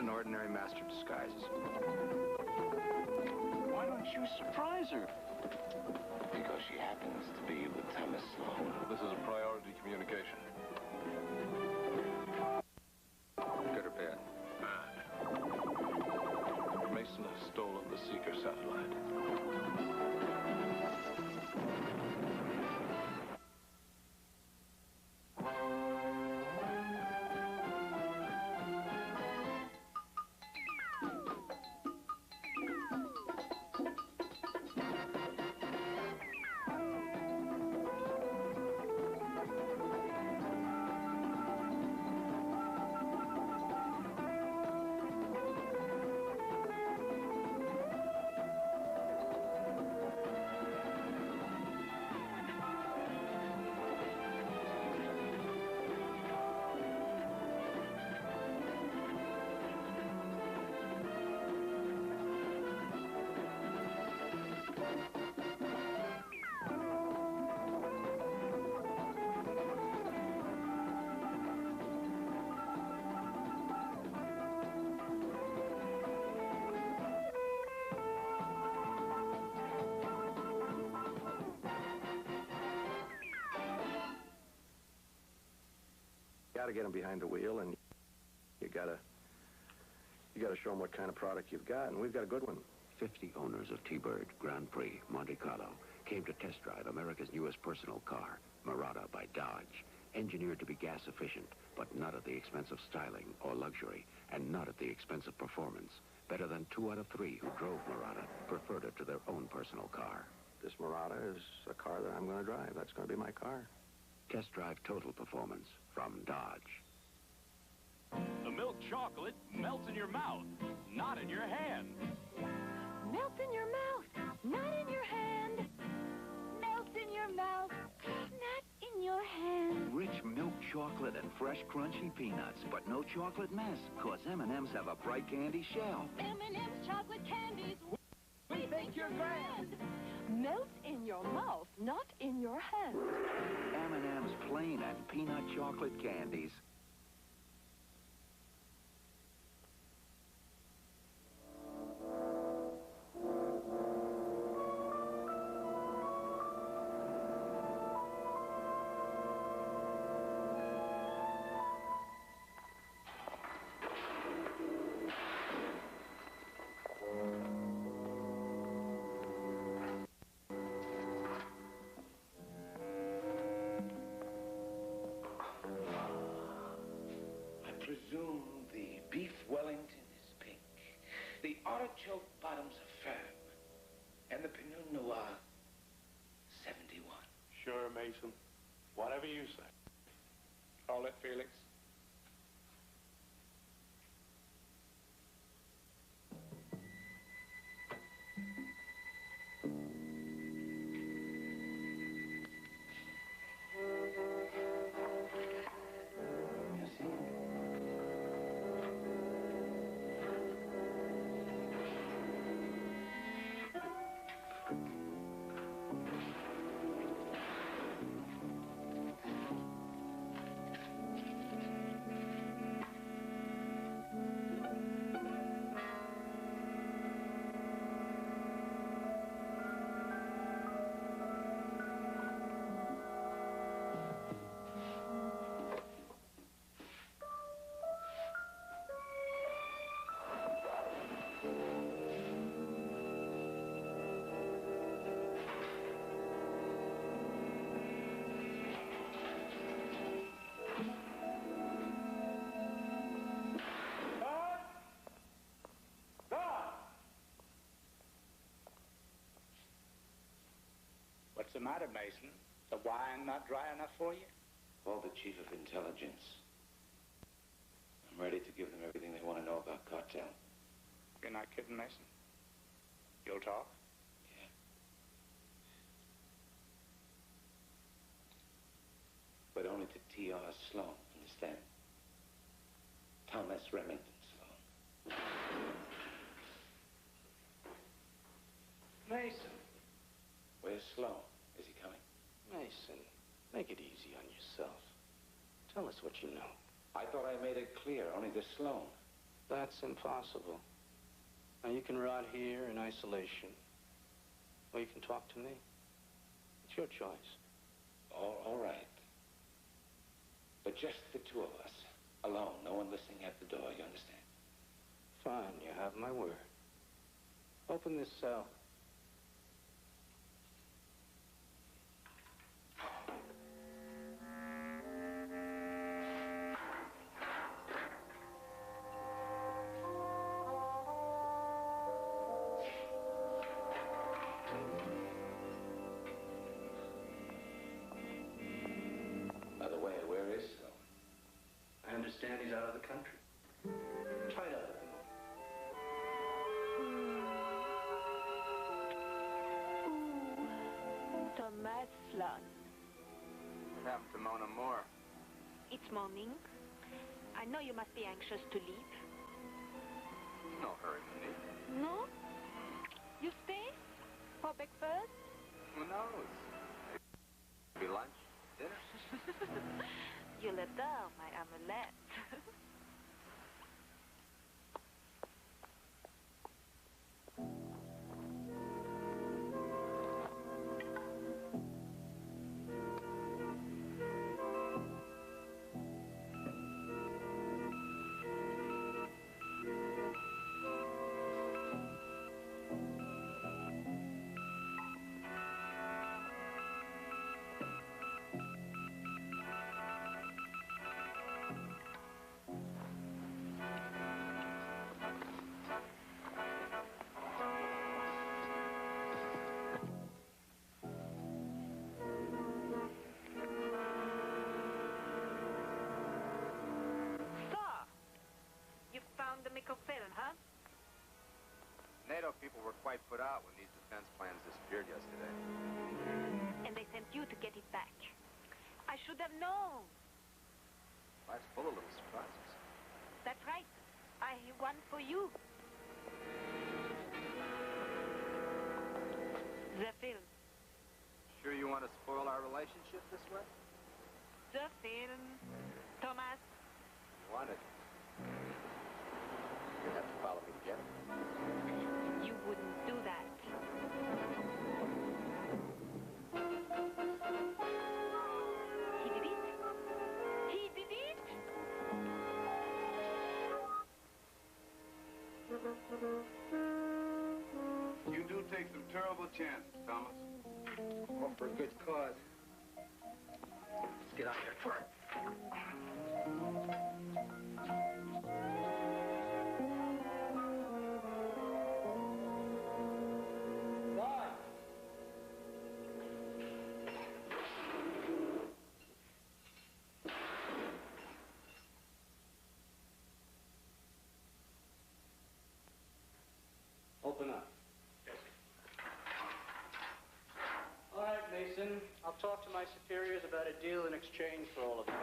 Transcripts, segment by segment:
an ordinary master of disguises. Why don't you surprise her? Because she happens to be with Thomas Sloan. This is a priority communication. Good or bad? Bad. Mason has stolen the Seeker satellite. Gotta get them behind the wheel, and you gotta show them what kind of product you've got, and we've got a good one. 50 owners of T-Bird Grand Prix Monte Carlo came to test drive America's newest personal car, Murata by Dodge, engineered to be gas efficient, but not at the expense of styling or luxury, and not at the expense of performance. Better than 2 out of 3 who drove Murata preferred it to their own personal car. This Murata is a car that I'm going to drive. That's going to be my car. Test drive total performance from Dodge. The milk chocolate melts in your mouth, not in your hand. Melts in your mouth, not in your hand. Melts in your mouth, not in your hand. Rich milk chocolate and fresh crunchy peanuts, but no chocolate mess, cause M&M's have a bright candy shell. M&M's chocolate candies, we think you're grand. Melts in your mouth, not in your hand. M&M's plain and peanut chocolate candies. Presume the beef Wellington is pink, the artichoke bottoms are firm, and the Pinot Noir 71. Sure, Mason. Whatever you say. Call it, Felix. What's the matter, Mason? The wine not dry enough for you? Call the chief of intelligence. I'm ready to give them everything they want to know about cartel. You're not kidding, Mason? You'll talk? Yeah. But only to T.R. Sloan, understand? Thomas Remington Sloan. Mason. Where's Sloan? Is he coming? Mason, make it easy on yourself. Tell us what you know. I thought I made it clear, only to Sloan. That's impossible. Now, you can rot here in isolation, or you can talk to me. It's your choice. All right. But just the two of us. Alone. No one listening at the door. You understand? Fine, you have my word. Open this cell. By the way, where is Phil? I understand he's out of the country. Try it out of him. Thomas Sloan. What happened to Mona Moore? It's morning. I know you must be anxious to leave. No hurry, Minnie. No? You stay? For breakfast? Who knows? Maybe lunch? Dinner? You'll adore my omelette. The microfilm, huh? NATO people were quite put out when these defense plans disappeared yesterday. And they sent you to get it back. I should have known. Life's full of little surprises. That's right. I have one for you. The film. Sure you want to spoil our relationship this way? The film. Thomas. You want it. You'll have to follow me to get it. You wouldn't do that. He did it. He did it. You do take some terrible chances, Thomas. All for a good cause. Let's get out of here. Open up. All right, Mason. I'll talk to my superiors about a deal in exchange for all of this.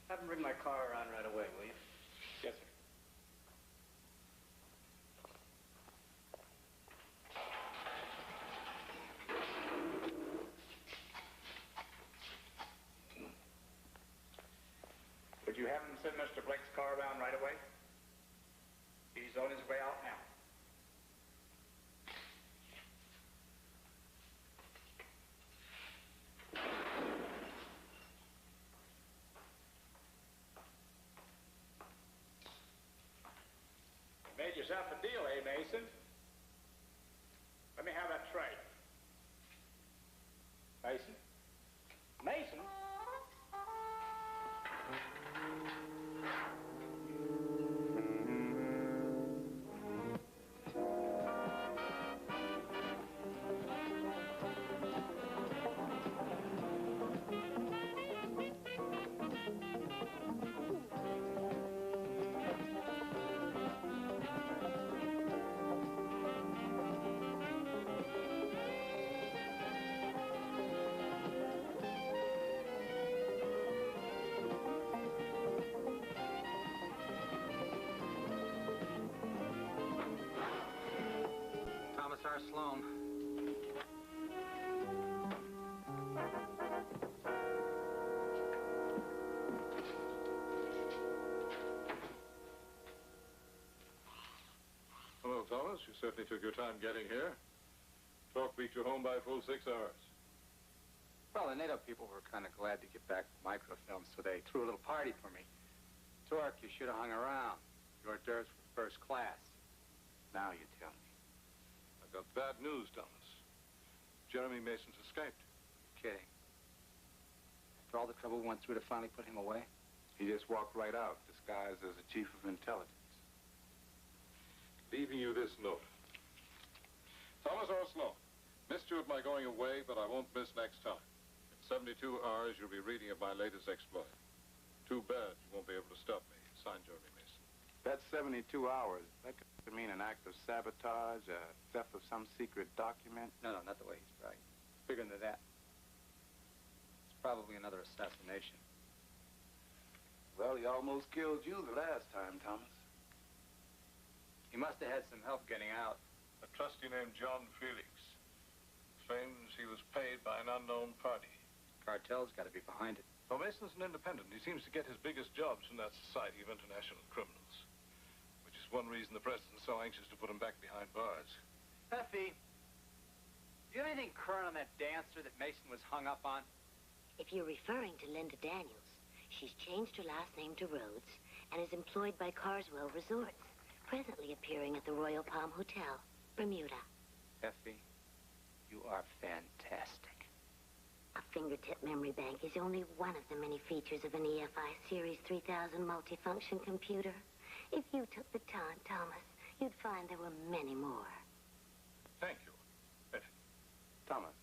Have them bring my car around right away, will you? Yes, sir. Would you have him send Mr. Blake's car around right away? He's on his way out now. Made yourself a deal, eh, Mason? Let me have that tray. Mason? Mason? Thomas R. Sloan. Thomas. You certainly took your time getting here. Talk beat you home by a full 6 hours. Well, the NATO people were kind of glad to get back microfilm, so they threw a little party for me. Torque, you should have hung around. Your hors d'oeuvres were first class. Now you tell me. I've got bad news, Thomas. Jeremy Mason's escaped. You're kidding. After all the trouble we went through to finally put him away? He just walked right out, disguised as a chief of intelligence. Leaving you this note. Thomas Oslo, missed you at my going away, but I won't miss next time. In 72 hours, you'll be reading of my latest exploit. Too bad you won't be able to stop me. Signed, Jeremy Mason. That's 72 hours. That could mean an act of sabotage, a theft of some secret document. No, not the way he's right. Bigger than that. It's probably another assassination. Well, he almost killed you the last time, Thomas. He must have had some help getting out. A trustee named John Felix claims he was paid by an unknown party. Cartel's got to be behind it. Well, Mason's an independent. He seems to get his biggest jobs from that Society of International Criminals, which is one reason the president's so anxious to put him back behind bars. Effie, do you have anything current on that dancer that Mason was hung up on? If you're referring to Linda Daniels, she's changed her last name to Rhodes and is employed by Carswell Resorts, presently appearing at the Royal Palm Hotel, Bermuda. Effie, you are fantastic. A fingertip memory bank is only one of the many features of an EFI Series 3000 multifunction computer. If you took the time, Thomas, you'd find there were many more. Thank you, Effie. Thomas,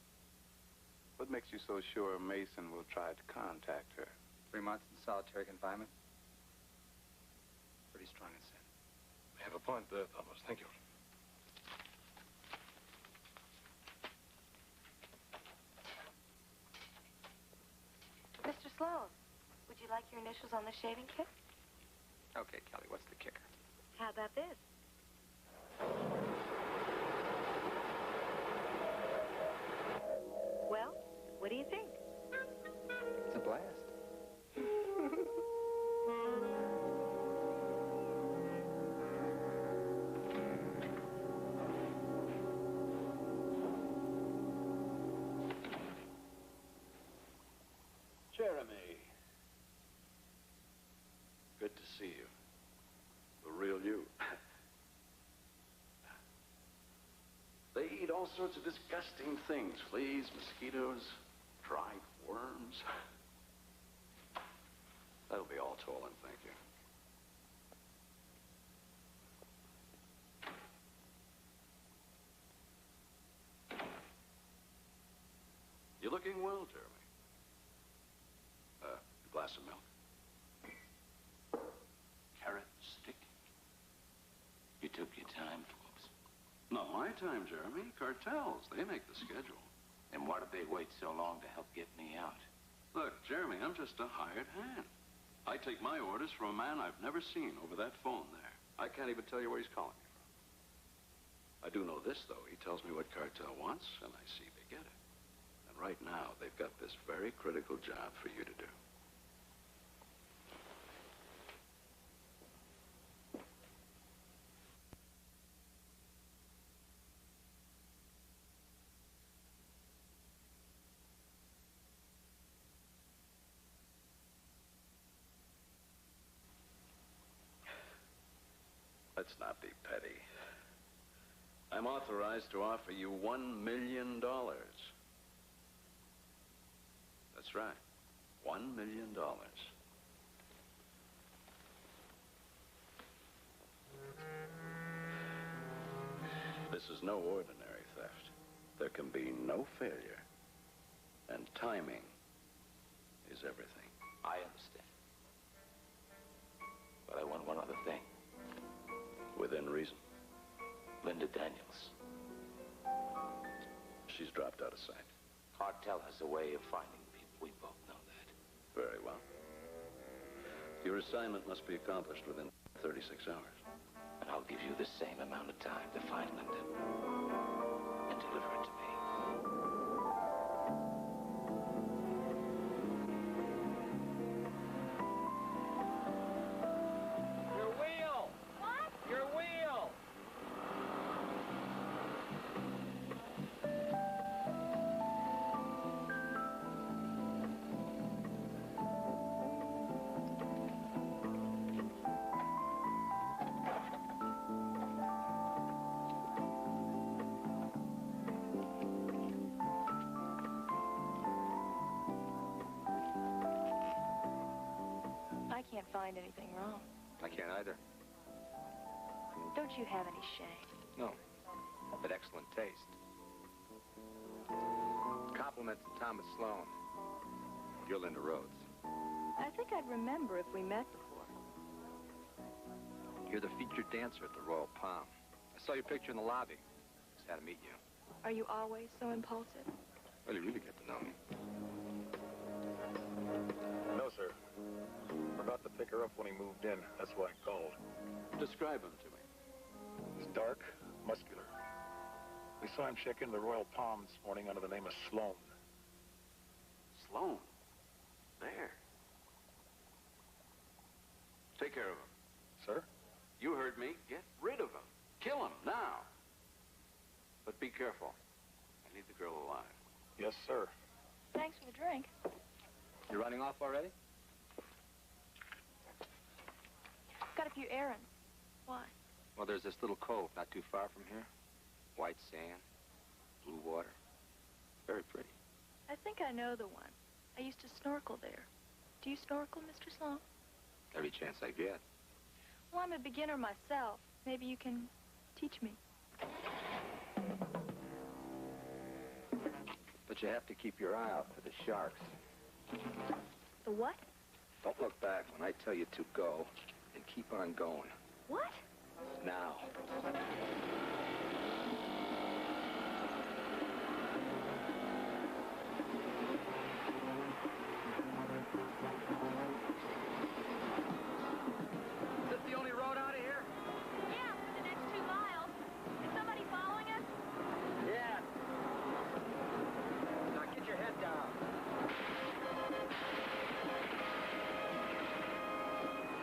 what makes you so sure Mason will try to contact her? 3 months in solitary confinement. Pretty strong incentive. You have a point there, Thomas. Thank you. Mr. Sloan, would you like your initials on the shaving kit? Okay, Kelly, what's the kicker? How about this? Well, what do you think? It's a blast. Jeremy. Good to see you. The real you. They eat all sorts of disgusting things. Fleas, mosquitoes, dry worms. That'll be all, Tolan, thank you. You're looking well, Jeremy. A glass of milk. Carrot stick. You took your time, Forbes. Not my time, Jeremy. Cartels. They make the schedule. And why did they wait so long to help get me out? Look, Jeremy, I'm just a hired hand. I take my orders from a man I've never seen over that phone there. I can't even tell you where he's calling me from. I do know this, though. He tells me what Cartel wants, and I see they get it. And right now, they've got this very critical job for you to do. Let's not be petty. I'm authorized to offer you $1 million. That's right. $1 million. This is no ordinary theft. There can be no failure. And timing is everything. I understand. But I want one other thing. Within reason. Linda Daniels. She's dropped out of sight. Cartel has a way of finding people. We both know that. Very well. Your assignment must be accomplished within 36 hours. And I'll give you the same amount of time to find Linda and deliver it to me. Your wheel! What? Your wheel! find anything wrong. I can't either. Don't you have any shame? No. But excellent taste. Compliments to Thomas Sloan. You're Linda Rhodes. I think I'd remember if we met before. You're the featured dancer at the Royal Palm. I saw your picture in the lobby. Just had to meet you. Are you always so impulsive? Well, you really get to know me. No, sir. Forgot to pick her up when he moved in. That's why I called. Describe him to me. He's dark, muscular. We saw him check into the Royal Palm this morning under the name of Sloan. Sloan? There. Take care of him. Sir? You heard me. Get rid of him. Kill him now. But be careful. I need the girl alive. Yes, sir. Thanks for the drink. You running off already? Got a few errands. Why? Well, there's this little cove not too far from here. White sand, blue water. Very pretty. I think I know the one. I used to snorkel there. Do you snorkel, Mr. Sloan? Every chance I get. Well, I'm a beginner myself. Maybe you can teach me. But you have to keep your eye out for the sharks. The what? Don't look back when I tell you to go, and keep on going. What? Now. Is this the only road out of here? Yeah, for the next 2 miles. Is somebody following us? Yeah. Now get your head down.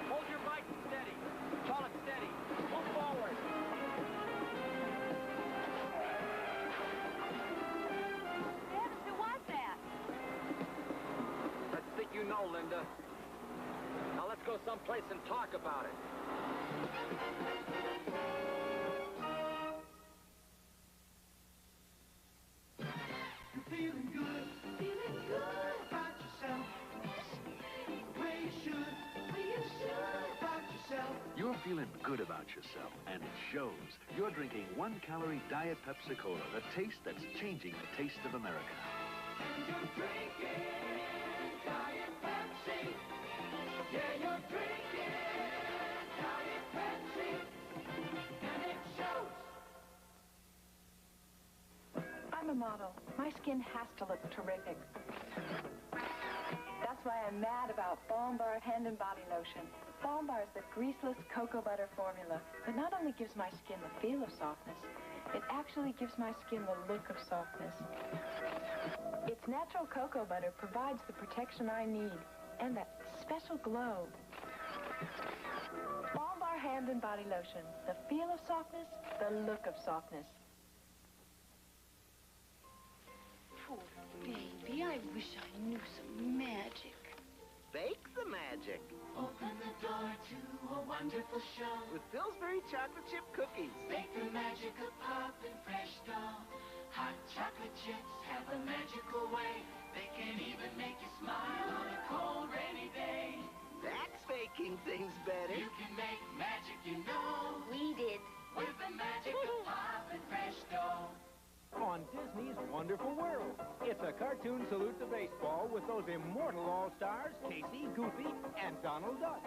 Hold your bike steady. Call it steady. Move forward. Heavens, who was that? Let's think you know, Linda. Now let's go someplace and talk about it. Feeling good about yourself. The way you should about yourself. You're feeling good about yourself, and it shows. You're drinking 1-calorie Diet Pepsi-Cola, the taste that's changing the taste of America. And you're drinking Diet Pepsi. Yeah, you're drinking Diet Pepsi. And it shows. I'm a model. My skin has to look terrific. That's why I'm mad about Balm Bar Hand and Body Lotion. Balm Bar is the greaseless cocoa butter formula that not only gives my skin the feel of softness, it actually gives my skin the look of softness. Its natural cocoa butter provides the protection I need and that special glow. Balm Bar Hand and Body Lotion. The feel of softness, the look of softness. Poor baby, I wish I knew some magic. Bake the magic. Open the door to a wonderful show. With Pillsbury chocolate chip cookies. Bake the magic of pop and fresh dough. Hot chocolate chips have a magical way. They can even make you smile on a cold, rainy day. That's baking things better. You can make magic, you know. We did. With the magic of pop and fresh dough. On Disney's Wonderful World. It's a cartoon salute to baseball with those immortal all-stars, Casey, Goofy, and Donald Duck.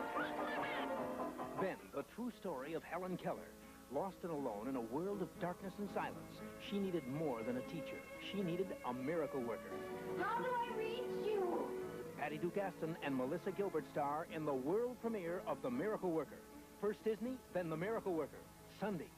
Then, the true story of Helen Keller. Lost and alone in a world of darkness and silence, she needed more than a teacher. She needed a miracle worker. How do I reach you? Patty Duke-Aston and Melissa Gilbert star in the world premiere of The Miracle Worker. First Disney, then The Miracle Worker. Sunday.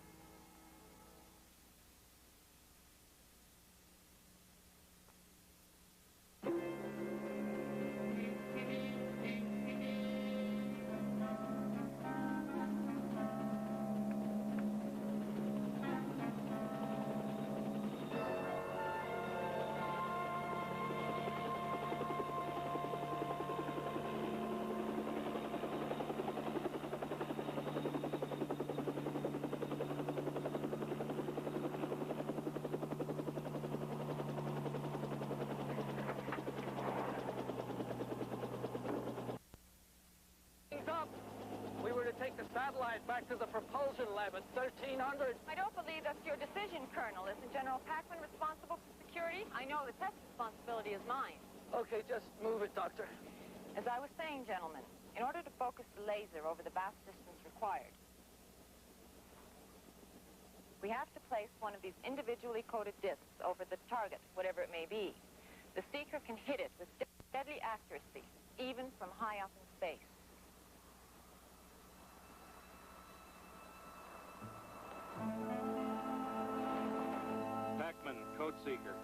a satellite back to the propulsion lab at 1300. I don't believe that's your decision, Colonel. Isn't General Packman responsible for security? I know the test responsibility is mine. Okay, just move it, Doctor. As I was saying, gentlemen, in order to focus the laser over the vast distance required, we have to place one of these individually coated discs over the target, whatever it may be. The seeker can hit it with deadly accuracy, even from high up in space. Packman, code seeker.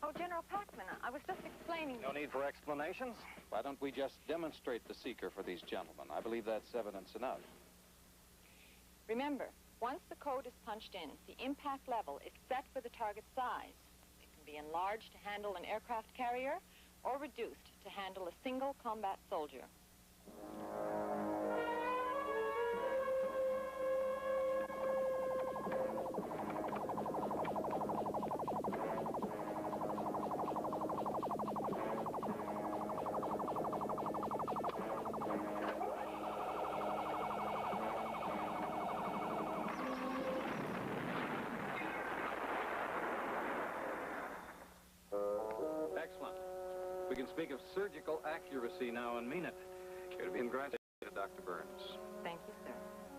Oh, General Packman, I was just explaining... No need for explanations. Why don't we just demonstrate the seeker for these gentlemen? I believe that's evidence enough. Remember, once the code is punched in, the impact level is set for the target size. It can be enlarged to handle an aircraft carrier or reduced to handle a single combat soldier. Excellent. We can speak of surgical accuracy now and mean it. You're to be congratulated, Dr. Burns. Thank you, sir.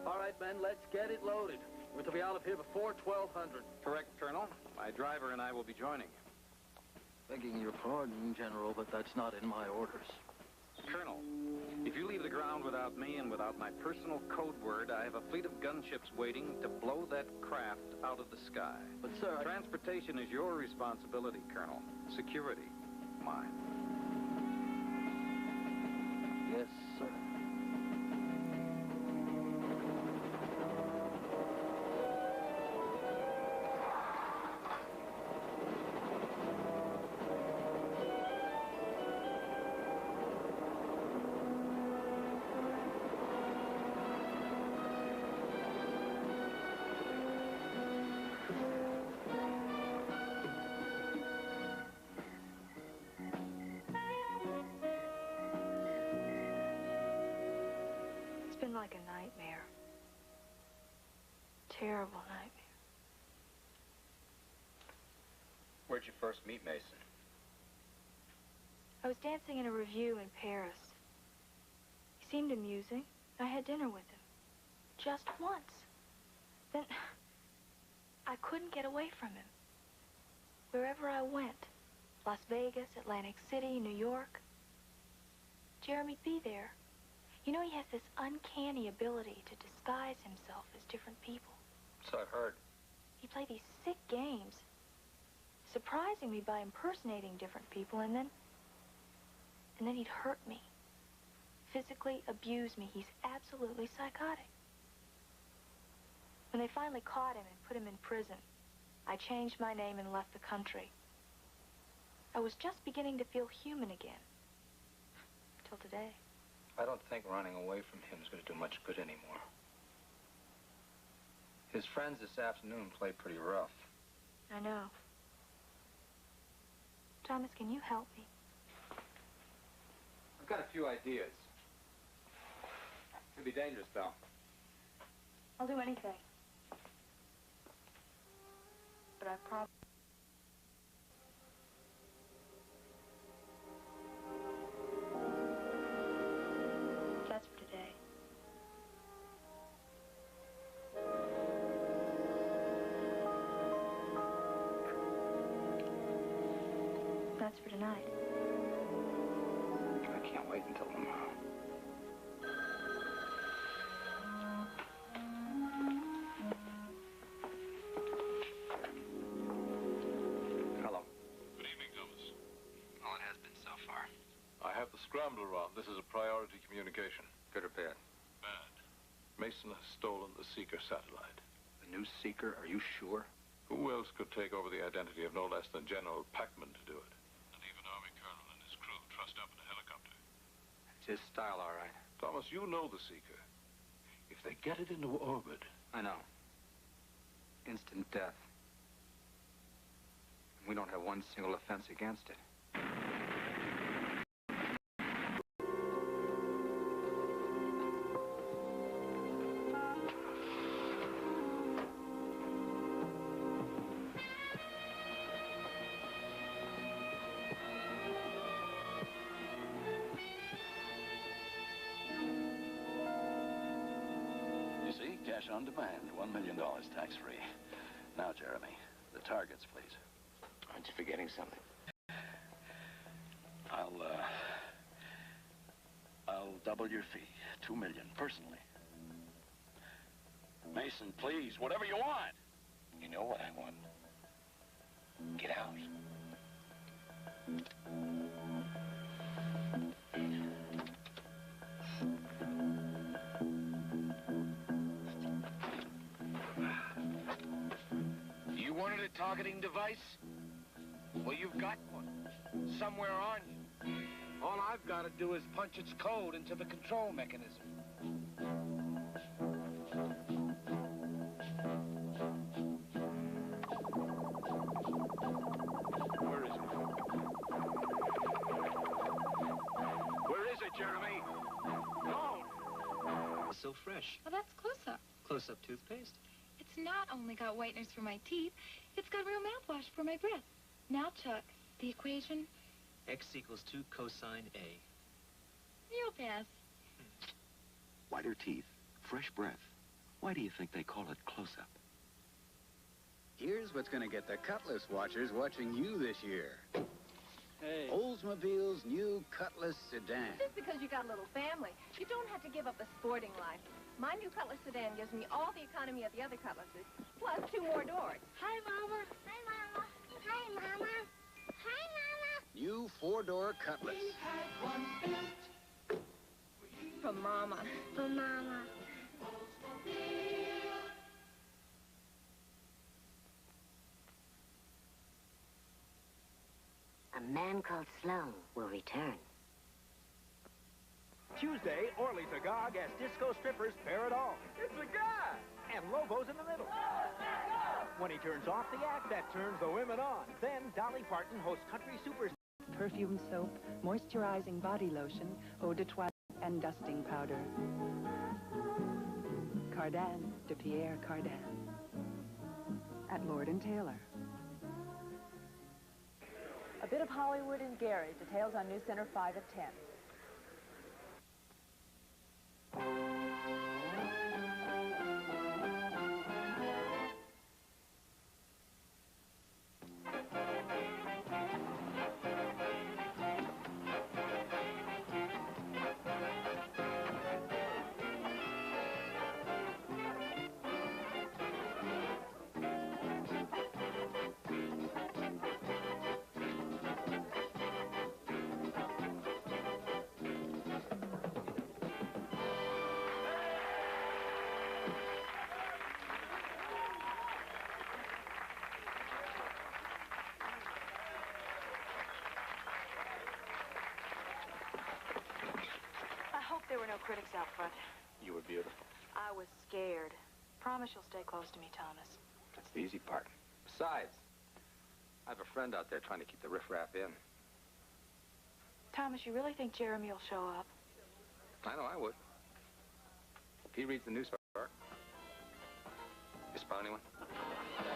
All right, men, let's get it loaded. We're to be out of here before 1200. Correct, Colonel. My driver and I will be joining you. Begging your pardon, General, but that's not in my orders. Colonel, if you leave the ground without me and without my personal code word, I have a fleet of gunships waiting to blow that craft out of the sky. But, sir, Transportation is your responsibility, Colonel. Security, mine. Yes, sir. It's been like a nightmare. Terrible nightmare. Where'd you first meet Mason? I was dancing in a revue in Paris. He seemed amusing. I had dinner with him. Just once. Then I couldn't get away from him. Wherever I went, Las Vegas, Atlantic City, New York, Jeremy'd be there. You know, he has this uncanny ability to disguise himself as different people. So I've heard. He'd play these sick games, surprising me by impersonating different people, and then he'd hurt me, physically abuse me. He's absolutely psychotic. When they finally caught him and put him in prison, I changed my name and left the country. I was just beginning to feel human again. Till today. I don't think running away from him is going to do much good anymore. His friends this afternoon played pretty rough. I know. Thomas, can you help me? I've got a few ideas. Could be dangerous, though. I'll do anything. But I promise. That's for today. That's for tonight. I can't wait until tomorrow. Hello. Good evening, Thomas. Well, it has been so far. I have the scrambler on. This is a priority communication. Good or bad? Bad. Mason has stolen the Seeker satellite. The new Seeker? Are you sure? Who else could take over the identity of no less than General Packman to do it? And even Army Colonel and his crew trussed up in a helicopter. It's his style, all right. Thomas, you know the Seeker. If they get it into orbit... I know. Instant death. We don't have one single offense against it. You see, cash on demand, $1 million tax-free. Now, Jeremy, the targets, please. Aren't you forgetting something? I'll double your fee. $2 million, personally. Mason, please, whatever you want. You know what I want. Get out. You wanted a targeting device? Well, you've got one. Somewhere on you. All I've got to do is punch its code into the control mechanism. Where is it? Where is it, Jeremy? No! It's so fresh. Well, that's Close-Up. Close-Up toothpaste? It's not only got whiteners for my teeth, it's got real mouthwash for my breath. Now, Chuck, the equation? X equals 2 cosine A. You'll pass. Whiter teeth, fresh breath. Why do you think they call it close-up? Here's what's going to get the Cutlass watchers watching you this year. Hey. Oldsmobile's new Cutlass sedan. Just because you got a little family, you don't have to give up a sporting life. My new Cutlass sedan gives me all the economy of the other Cutlasses, plus 2 more doors. Hi, Mama. Hi, Mama. Hi, Mama. Hi, Mama. New 4-door Cutlass. For Mama. For Mama. A man called Sloan will return. Tuesday, Orly's agog as disco strippers bear it all. It's a guy! And Lobo's in the middle. When he turns off the act, that turns the women on. Then Dolly Parton hosts country super... Perfume soap, moisturizing body lotion, eau de toilette, and dusting powder. Cardin de Pierre Cardin. At Lord & Taylor. A bit of Hollywood and Gary. Details on News Center 5 at 10. There were no critics out front. You were beautiful. I was scared. Promise you'll stay close to me, Thomas. That's the easy part. Besides, I have a friend out there trying to keep the riffraff in. Thomas, you really think Jeremy will show up? I know I would. If he reads the newspaper. You spot anyone?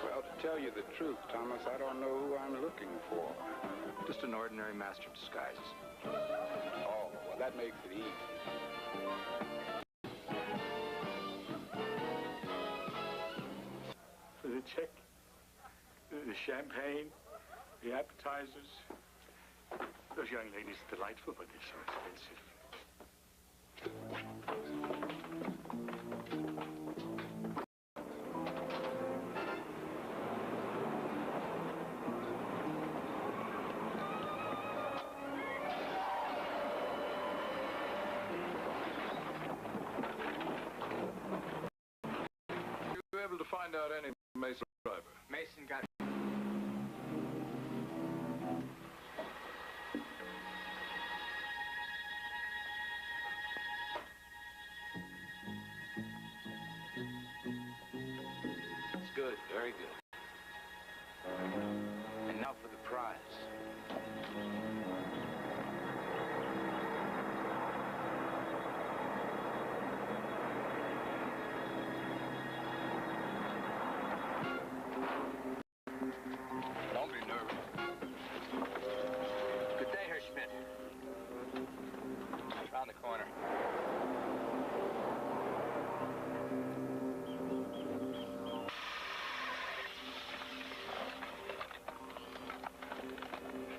Well, to tell you the truth, Thomas, I don't know who I'm looking for. Just an ordinary master of disguises. Oh, well, that makes it easy. For the check, the champagne, the appetizers. Those young ladies are delightful, but they're so expensive. Were you able to find out any Mason driver? Mason got... Very good. And now for the prize. Don't be nervous. Good day, Herr Schmidt. Around the corner.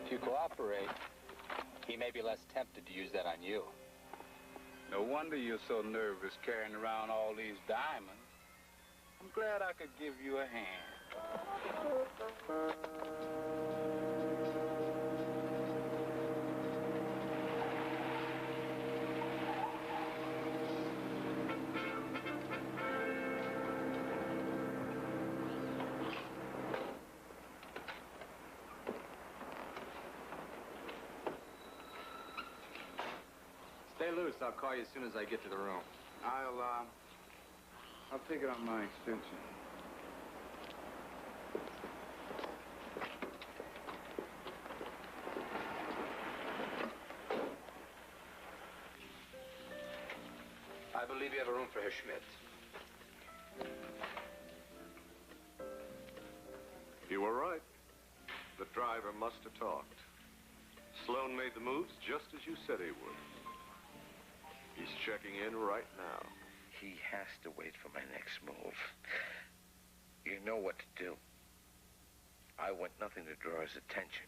If you cooperate, he may be less tempted to use that on you. No wonder you're so nervous carrying around all these diamonds. I'm glad I could give you a hand. Stay loose. I'll call you as soon as I get to the room. I'll take it on my extension. I believe you have a room for Herr Schmidt. You were right. The driver must have talked. Sloan made the moves just as you said he would. He's checking in right now. He has to wait for my next move. You know what to do. I want nothing to draw his attention.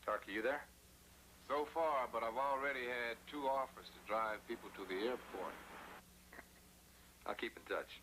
Tark, are you there? So far, but I've already had 2 offers to drive people to the airport. I'll keep in touch.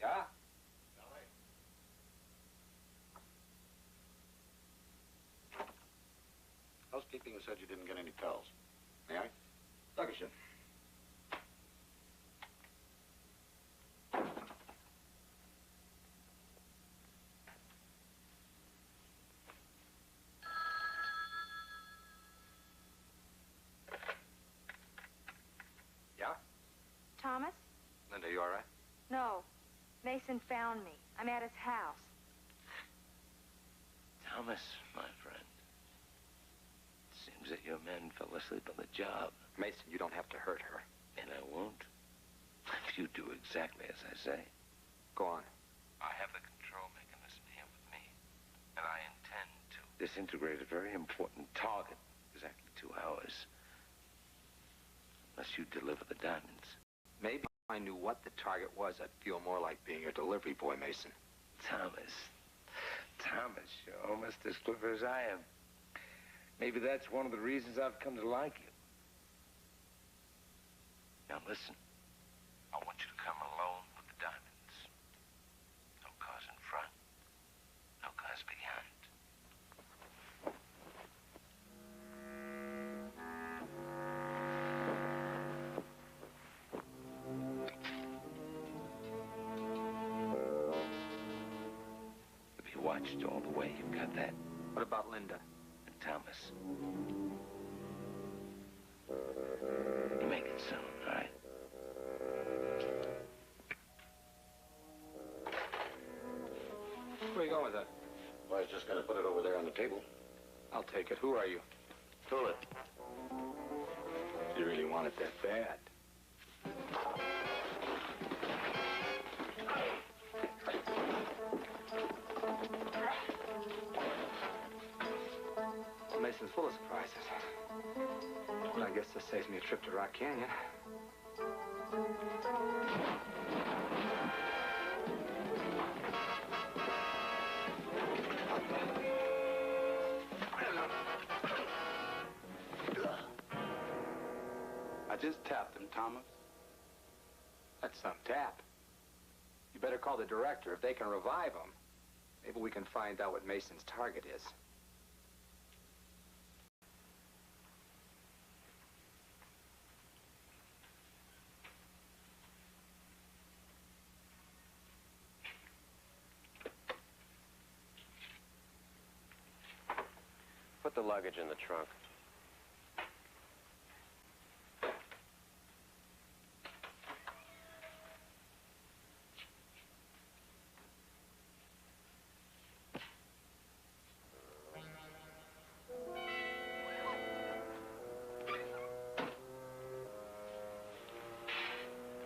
Yeah? Housekeeping said you didn't get any tells. May I? Dankeschön. Yeah? Thomas? Linda, you all right? No. Mason found me. I'm at his house. Thomas, my friend. Seems that your men fell asleep on the job. Mason, you don't have to hurt her. And I won't. If you do exactly as I say. Go on. I have the control mechanism here with me. And I intend to disintegrate a very important target in exactly 2 hours. Unless you deliver the diamonds. Maybe if I knew what the target was, I'd feel more like being your delivery boy, Mason. Thomas, you're almost as clever as I am. Maybe that's one of the reasons I've come to like you. Now listen, I want you to come alone with the diamonds. No cars in front, no cars behind. To be watched all the way, you got that? What about Linda? And Thomas. You make it soon, all right? Gonna put it over there on the table. I'll take it. Who are you? Tulip. You really want it that bad? Mason's full of surprises. Well, I guess this saves me a trip to Rock Canyon. I just tapped him, Thomas. That's some tap. You better call the director. If they can revive him, maybe we can find out what Mason's target is. Put the luggage in the trunk.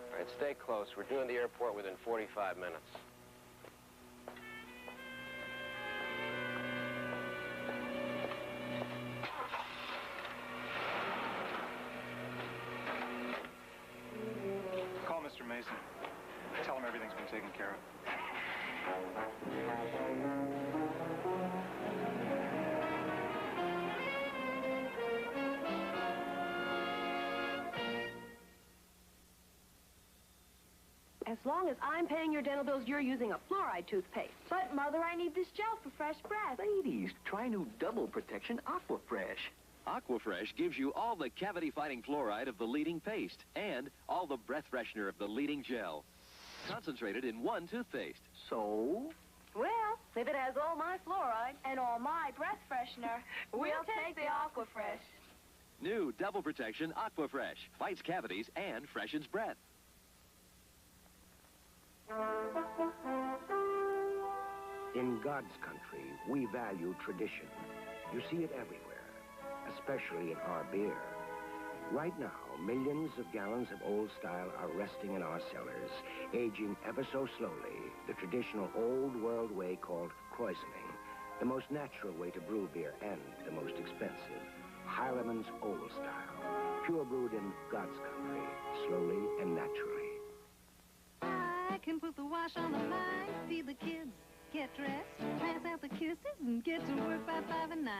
All right, stay close. We're due in the airport within 45 minutes. Call Mr. Mason. Tell him everything's been taken care of. As long as I'm paying your dental bills, you're using a fluoride toothpaste. But, Mother, I need this gel for fresh breath. Ladies, try new double protection Aquafresh. Aquafresh gives you all the cavity-fighting fluoride of the leading paste and all the breath freshener of the leading gel. Concentrated in one toothpaste. So? Well, if it has all my fluoride and all my breath freshener, we'll take the Aquafresh. New double protection Aquafresh fights cavities and freshens breath. In God's country, we value tradition. You see it everywhere, especially in our beer. Right now, millions of gallons of old style are resting in our cellars, aging ever so slowly, the traditional old world way called krausening, the most natural way to brew beer and the most expensive. Heileman's Old Style, pure brewed in God's country, slowly and naturally. I can put the wash on the line, feed the kids, get dressed, pass out the kisses, and get to work by 5 and 9.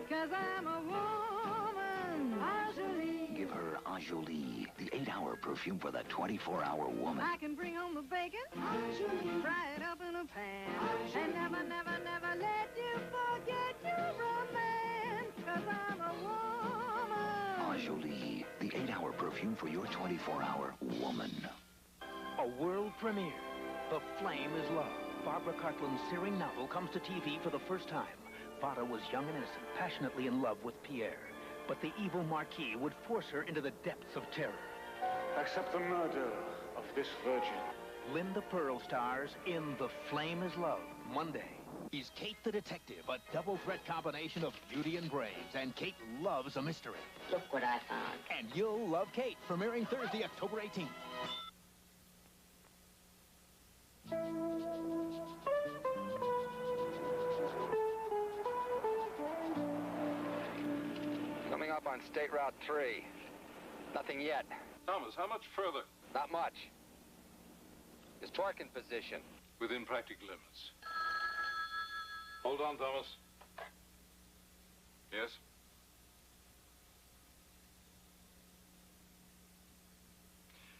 'Cause I'm a woman, Enjoli. Give her Enjoli, the 8-hour perfume for the 24-hour woman. I can bring home the bacon, Enjoli. Fry it up in a pan, Enjoli. And never, never, never let you forget your romance. 'Cause I'm a woman. Enjoli, the 8-hour perfume for your 24-hour woman. A world premiere. The Flame is Love. Barbara Cartland's searing novel comes to TV for the first time. Vada was young and innocent, passionately in love with Pierre. But the evil Marquis would force her into the depths of terror. Accept the murder of this virgin. Linda Pearl stars in The Flame is Love, Monday. Is Kate the detective, a double-threat combination of beauty and brains, and Kate loves a mystery. Look what I found. And you'll love Kate, premiering Thursday, October 18th. Coming up on State Route 3. Nothing yet. Thomas, how much further? Not much. Is torque in position? Within practical limits. Hold on, Thomas. Yes?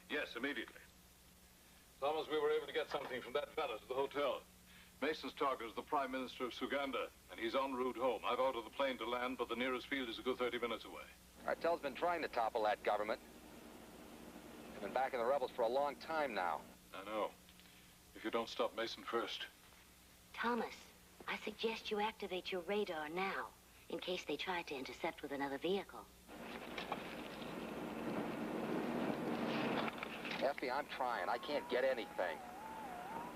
Yes, immediately. Thomas, we were able to get something from that fella to the hotel. Mason's target is the Prime Minister of Suganda, and he's en route home. I've ordered the plane to land, but the nearest field is a good 30 minutes away. Artel's been trying to topple that government. They've been backing the rebels for a long time now. I know. If you don't stop Mason first. Thomas, I suggest you activate your radar now, in case they try to intercept with another vehicle. Effie, I'm trying. I can't get anything.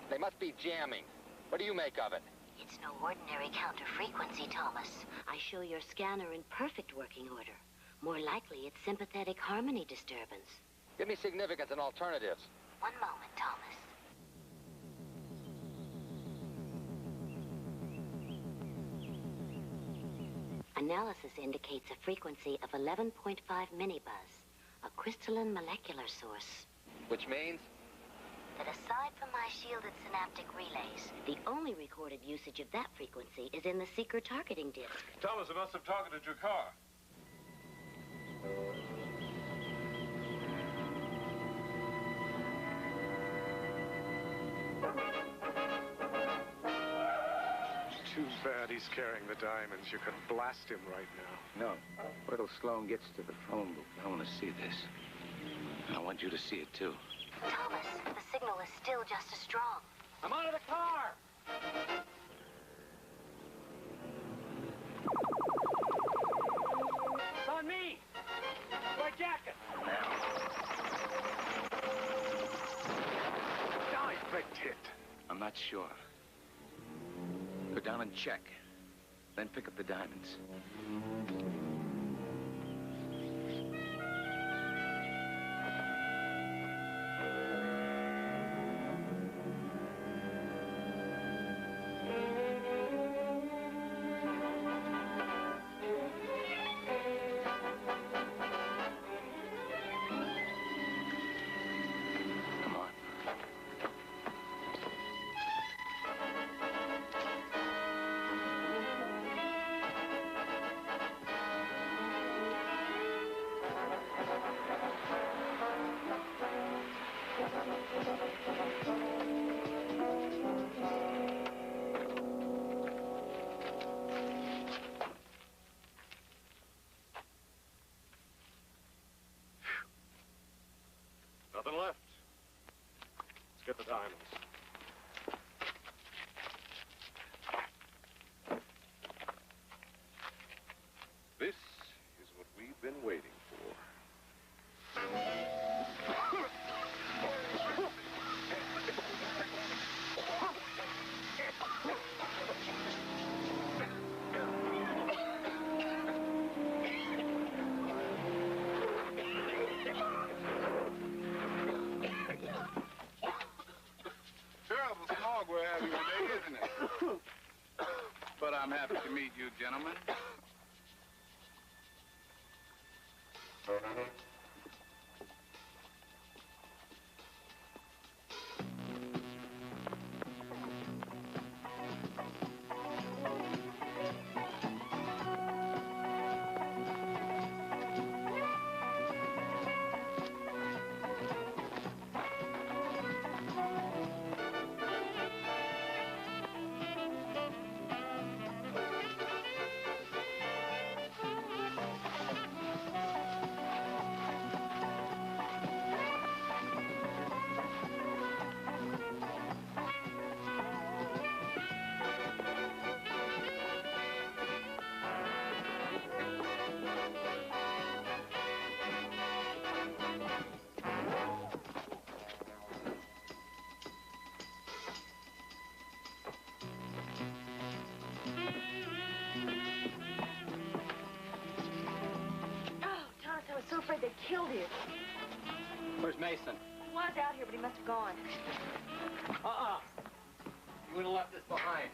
They must be jamming. What do you make of it? It's no ordinary counter-frequency, Thomas. I show your scanner in perfect working order. More likely, it's sympathetic harmony disturbance. Give me significance and alternatives. One moment, Thomas. Analysis indicates a frequency of 11.5 millibuzz, a crystalline molecular source. Which means? That aside from my shielded synaptic relays, the only recorded usage of that frequency is in the seeker targeting disk. Thomas, it must have targeted your car. Too bad he's carrying the diamonds. You could blast him right now. No. Wait till Sloan gets to the phone booth. I want to see this. And I want you to see it, too. Thomas, the signal is still just as strong. I'm out of the car! It's on me! My jacket! Direct hit. I'm not sure. Go down and check. Then pick up the diamonds. Nothing left. Let's get the diamonds. This is what we've been waiting for. Terrible smog we're having today, isn't it? But I'm happy to meet you, gentlemen. So afraid they killed you. Where's Mason? He was out here, but he must have gone. You would have left this behind.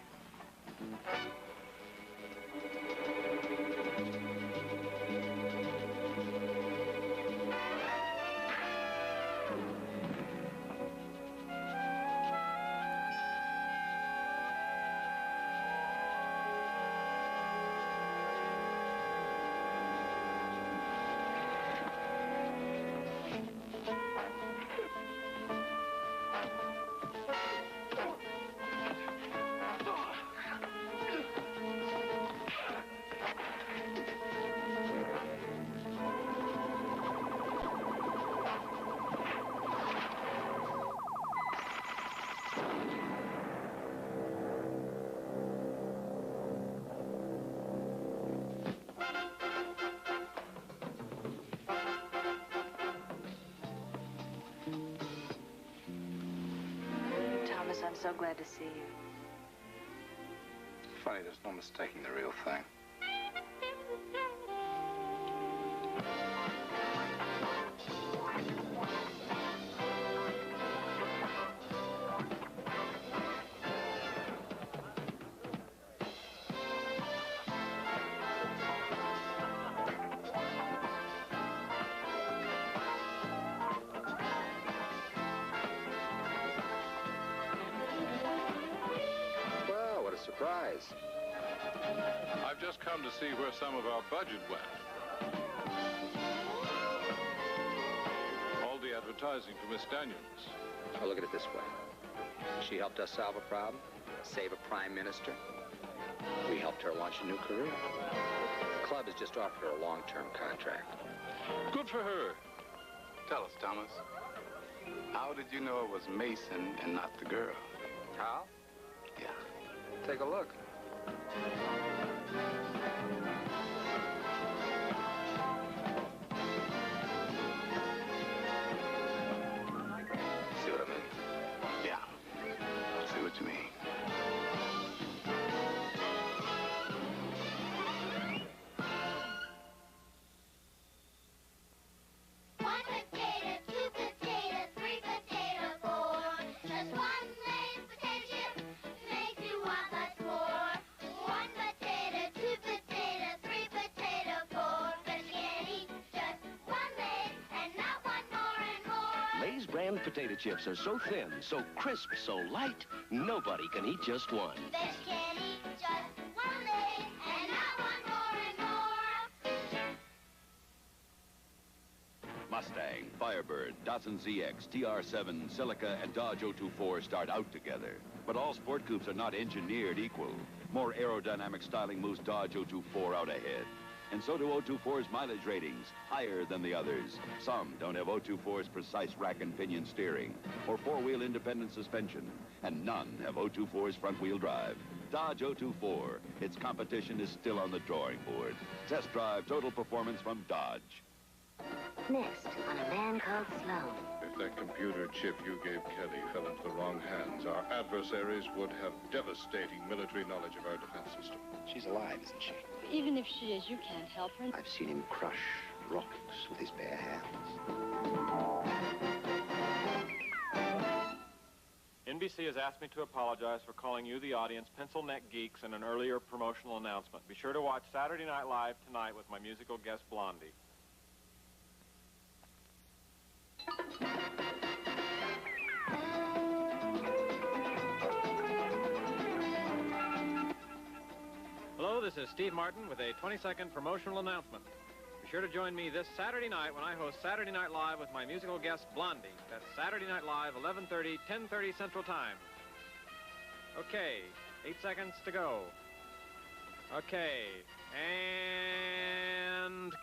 Thomas, I'm so glad to see you. funny, there's no mistaking the real thing. Well, what a surprise. I've just come to see where some of our budget went. All the advertising for Miss Daniels. Well, look at it this way. She helped us solve a problem, save a prime minister. We helped her launch a new career. The club has just offered her a long-term contract. Good for her. Tell us, Thomas. How did you know it was Mason and not the girl? How? Yeah. Take a look. See what I mean? Yeah. See what you mean. One potato, two potatoes, three potatoes, four. Just one Lay's potato chip makes you want much more. One potato, two potatoes, three potatoes, four. But you can't eat just one Lay's and not one more and more. Lay's brand potato chips are so thin, so crisp, so light, nobody can eat just one. But you can't eat just one Lay's and not one more and more. Mustang, Firebird, Datsun ZX, TR7, Celica, and Dodge 024 start out together. But all sport coupes are not engineered equal. More aerodynamic styling moves Dodge 024 out ahead. And so do 024's mileage ratings, higher than the others. Some don't have 024's precise rack and pinion steering or four-wheel independent suspension. And none have 024's front-wheel drive. Dodge 024, its competition is still on the drawing board. Test drive total performance from Dodge. Next, on A Man Called Sloan. If that computer chip you gave Kelly fell into the wrong hands, our adversaries would have devastating military knowledge of our defense system. She's alive, isn't she? Even if she is, you can't help her. I've seen him crush rocks with his bare hands. NBC has asked me to apologize for calling you, the audience, pencil neck geeks in an earlier promotional announcement. Be sure to watch Saturday Night Live tonight with my musical guest, Blondie. Hello, this is Steve Martin with a 20-second promotional announcement. Be sure to join me this Saturday night when I host Saturday Night Live with my musical guest, Blondie. That's Saturday Night Live, 11:30, 10:30 Central Time. Okay, 8 seconds to go. Okay, and